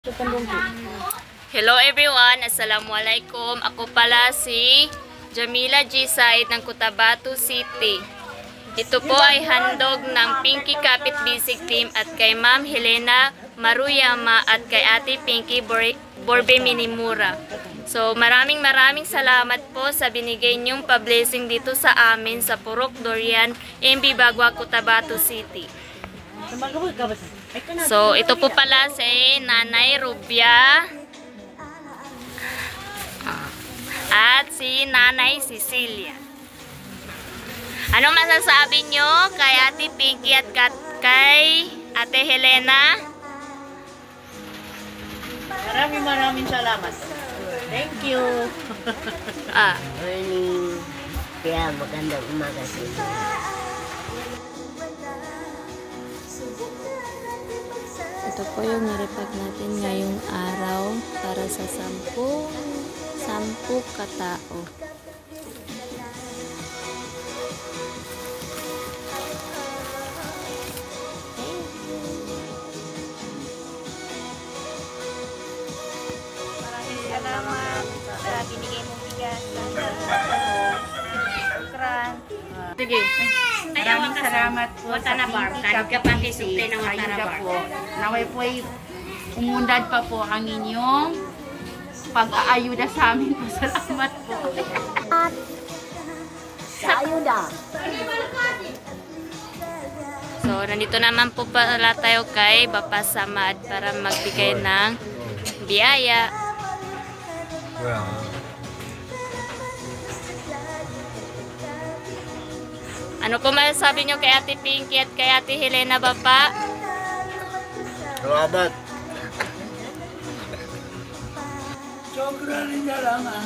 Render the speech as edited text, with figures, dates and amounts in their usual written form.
Hello everyone, assalamualaikum. Ako pala si Jamila G. Said ng Cotabato City. Ito po ay handog ng Pinky Kapit Bisig Team at kay Ma'am Helena Maruyama at kay Ate Pinky Borbe Minimura. So maraming salamat po sa binigay niyong pa-blessing dito sa amin sa Purok Dorian, MB Bagwa, Cotabato City. So, ito po pala si Nanay Rubia at si Nanay Cecilia. Anong masasabi nyo kay Ate Pinky at kay Ate Helena? Maraming salamat. Thank you. Morning. Kaya magandang umaga sa inyo. Ito po yung nirepag natin ngayong araw para sa 10 katao. Maraming salamat sa binigay mong bigas. Shukran. Sige. Maraming salamat po sa Pinky po. Naway po ay umundad pa po ang inyong pag-aayuda sa amin po. Salamat po. Sa ayuda. So, nandito naman po pala tayo kay Bapa Samad para magbigay ng biyaya. Ano po masasabi nyo kay Ate Pinky at kay Ate Helena, Bapa? Salamat. Sobrang salamat.